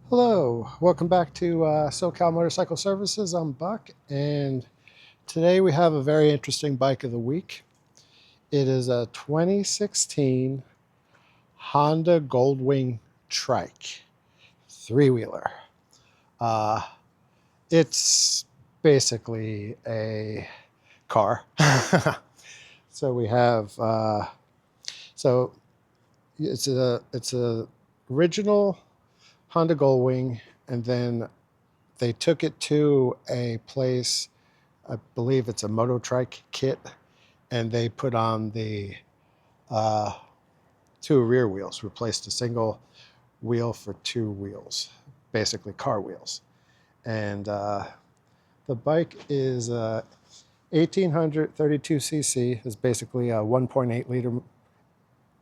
Hello, welcome back to SoCal Motorcycle Services. I'm Buck, and today we have a very interesting bike of the week. It is a 2016 Honda Goldwing Trike three-wheeler. Uh, it's basically a car. So we have so it's a original Honda Goldwing, and then they took it to a place, I believe it's a Trike Kit, and they put on the uh, two rear wheels, replaced a single wheel for two wheels, basically car wheels. And the bike is 1832cc, is basically a 1.8 liter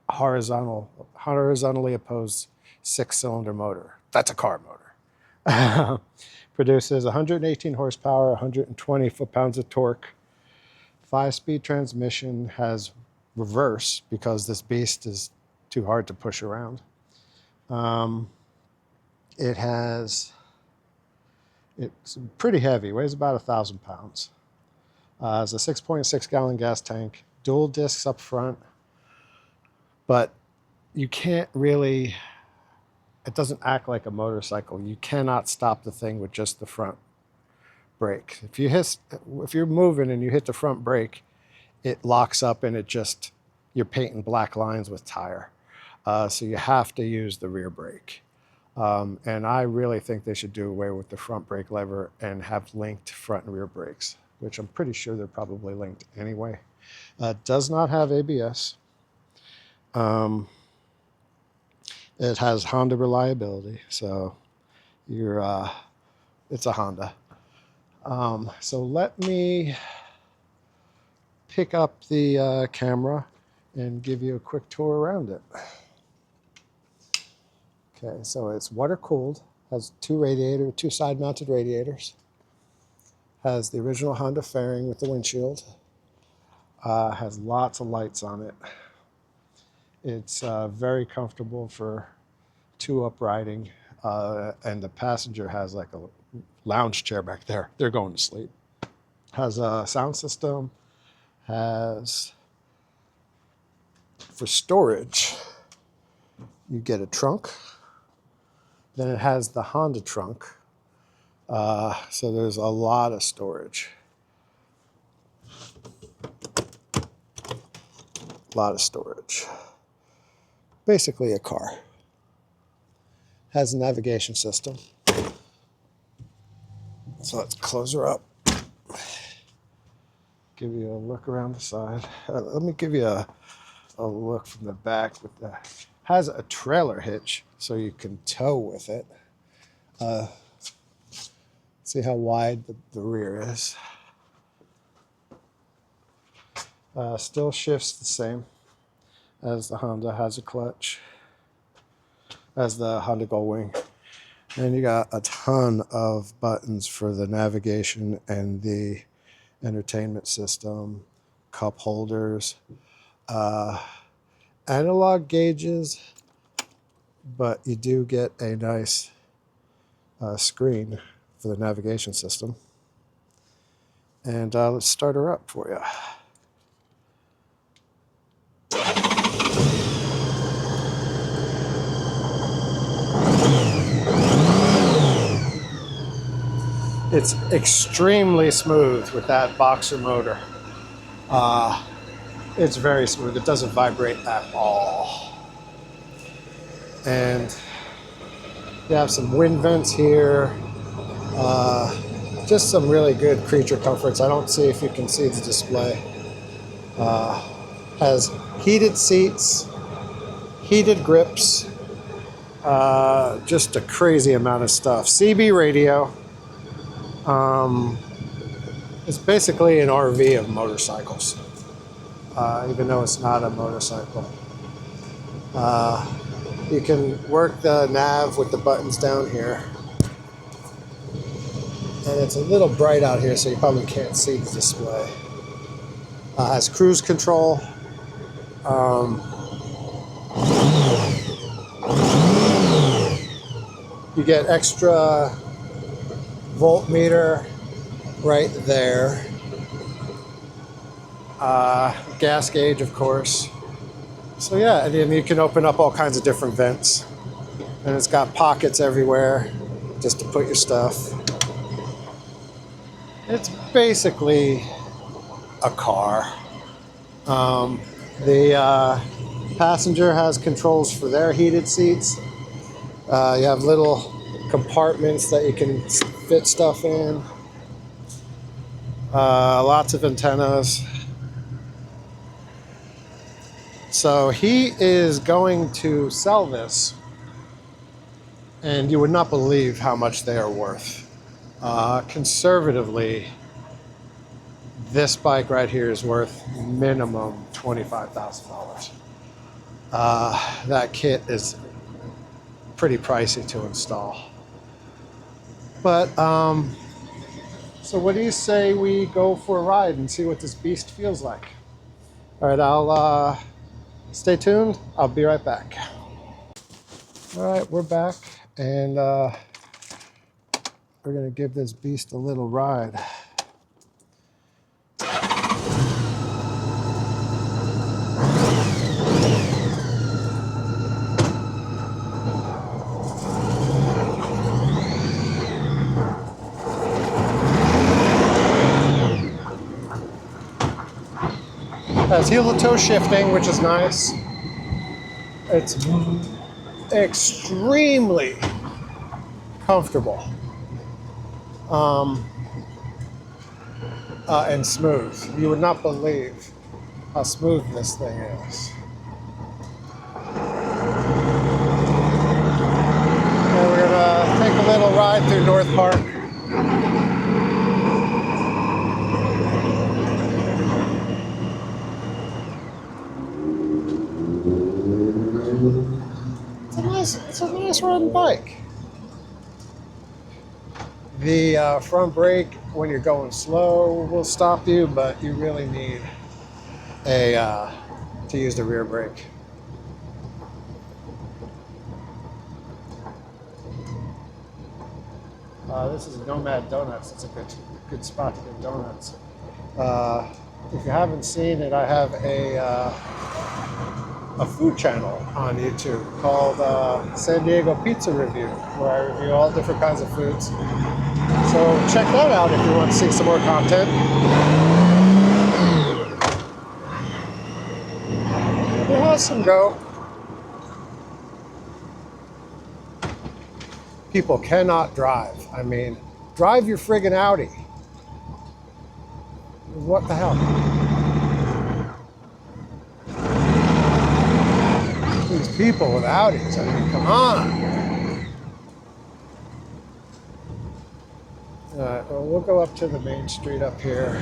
horizontally opposed six-cylinder motor. That's a car motor. Produces 118 horsepower, 120 foot-pounds of torque. 5-speed transmission, has reverse because this beast is too hard to push around. It's pretty heavy, weighs about 1,000 pounds. It's a 6.6 gallon gas tank, dual discs up front, but you can't really, it doesn't act like a motorcycle. You cannot stop the thing with just the front brake. If you're moving and you hit the front brake, it locks up and you're painting black lines with tire. So you have to use the rear brake. And I really think they should do away with the front brake lever and have linked front and rear brakes, which I'm pretty sure they're probably linked anyway. Does not have ABS. It has Honda reliability, so it's a Honda. So let me pick up the camera and give you a quick tour around it. Okay, so it's water cooled, has two side mounted radiators, has the original Honda fairing with the windshield, has lots of lights on it. It's very comfortable for two-up riding, and the passenger has like a lounge chair back there. They're going to sleep. Has a sound system, has, for storage, you get a trunk. Then it has the Honda trunk. So there's a lot of storage. Basically a car. Has a navigation system. So let's close her up. Give you a look around the side. Let me give you a look from the back. Has a trailer hitch, so you can tow with it. See how wide the rear is. Still shifts the same as the Honda. Has a clutch, as the Honda Goldwing. And you got a ton of buttons for the navigation and the entertainment system, cup holders, analog gauges, but you do get a nice screen for the navigation system. And let's start her up for you. It's extremely smooth with that boxer motor. It's very smooth. It doesn't vibrate at all. And you have some wind vents here. Just some really good creature comforts. I don't see if you can see the display. Has heated seats, heated grips, just a crazy amount of stuff. CB radio. It's basically an RV of motorcycles, even though it's not a motorcycle. You can work the nav with the buttons down here. And it's a little bright out here, so you probably can't see the display. Has cruise control. You get extra voltmeter right there. Gas gauge, of course. So yeah, and then you can open up all kinds of different vents. And it's got pockets everywhere just to put your stuff. It's basically a car. The passenger has controls for their heated seats. You have little compartments that you can fit stuff in. Lots of antennas. So he is going to sell this, and you would not believe how much they are worth. Conservatively, this bike right here is worth minimum $25,000. That kit is pretty pricey to install. But, so what do you say we go for a ride and see what this beast feels like? All right, I'll stay tuned. I'll be right back. All right, we're back, and we're gonna give this beast a little ride. Has heel to toe shifting, which is nice. It's extremely comfortable and smooth. You would not believe how smooth this thing is. And we're gonna take a little ride through North Park. It's a nice riding bike. The front brake, when you're going slow, will stop you, but you really need to use the rear brake. This is Nomad Donuts. It's a good spot to get donuts. If you haven't seen it, I have a food channel on YouTube called San Diego Pizza Review, where I review all different kinds of foods. So check that out if you want to see some more content. It has some go. People cannot drive. I mean, drive your friggin' Audi. What the hell? These people with Audis, I mean, come on. All right, well, we'll go up to the main street up here.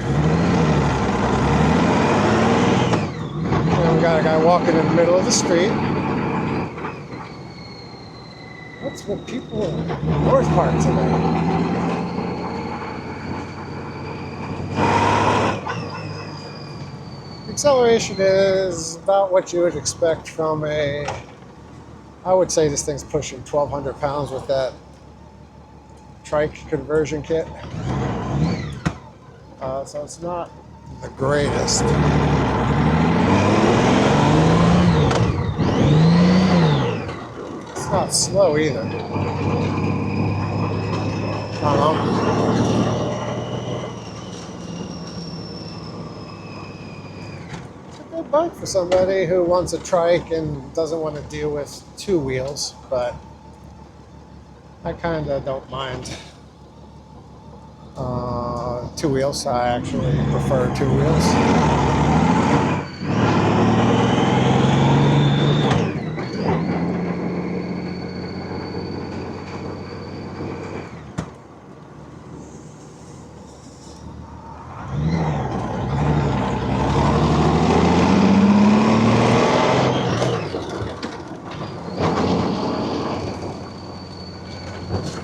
And we got a guy walking in the middle of the street. What's with people in North Park today? Acceleration is about what you would expect from I would say this thing's pushing 1,200 pounds with that Trike conversion kit. So it's not the greatest. It's not slow either. I don't know. Bike for somebody who wants a trike and doesn't want to deal with two wheels, but I kind of don't mind two wheels. I actually prefer two wheels.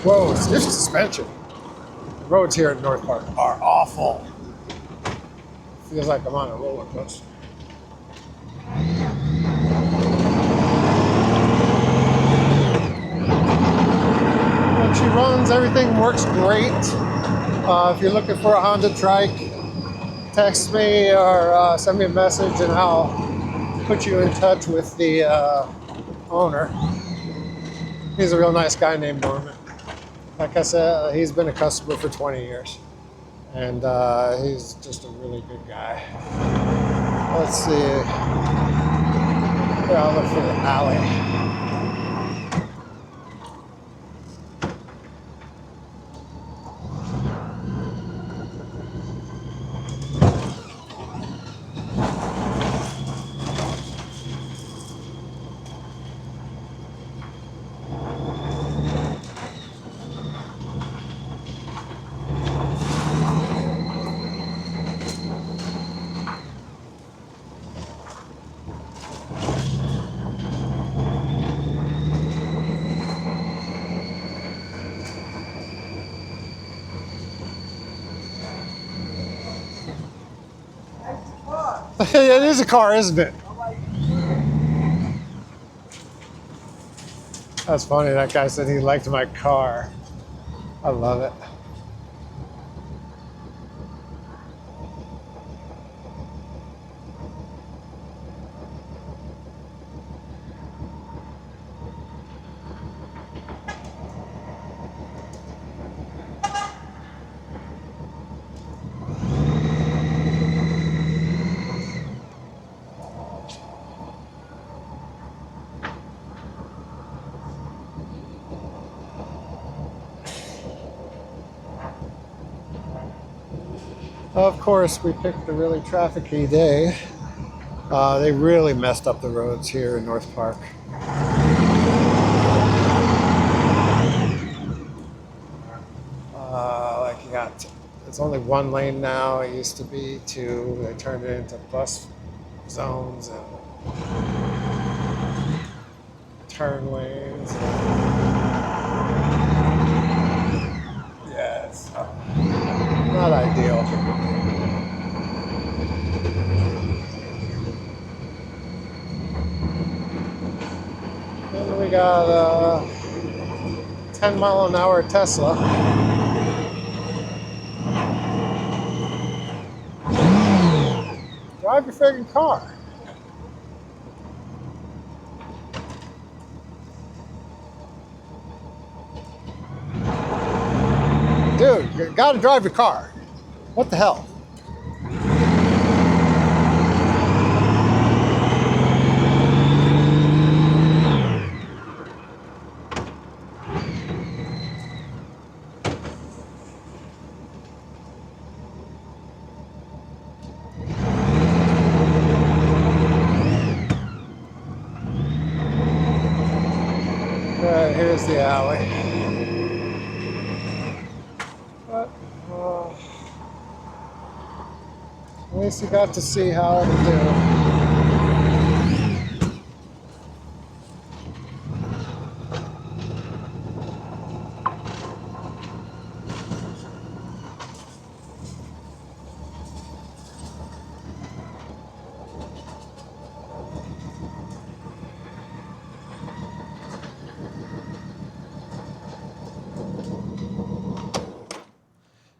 Whoa, stiff suspension. The roads here in North Park are awful. Feels like I'm on a roller coaster. She runs, everything works great. If you're looking for a Honda Trike, text me or send me a message and I'll put you in touch with the owner. He's a real nice guy named Norman. Like I said, he's been a customer for 20 years. And he's just a really good guy. Let's see. Yeah, I'll look for the alley. It is a car, isn't it? That's funny. That guy said he liked my car. I love it. Of course, we picked a really trafficy day. They really messed up the roads here in North Park. Like you got, it's only one lane now. It used to be two. They turned it into bus zones and turn lanes. Yeah, it's not ideal. And we got a 10-mile-an-hour Tesla. Drive your friggin' car. Dude, you gotta drive your car. What the hell? Alright, here's the alley. But, at least you got to see how it'll do.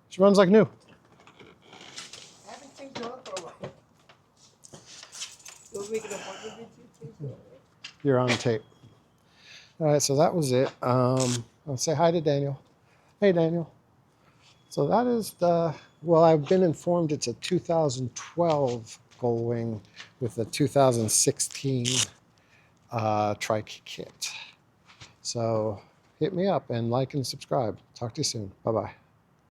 She runs like new. I haven't seen her for a while. You'll make an appointment with you too? You're on tape. All right, so that was it. I'll say hi to Daniel. Hey, Daniel. So that is the, well, I've been informed it's a 2012 Goldwing with a 2016 Trike Kit. So hit me up and like and subscribe. Talk to you soon. Bye-bye.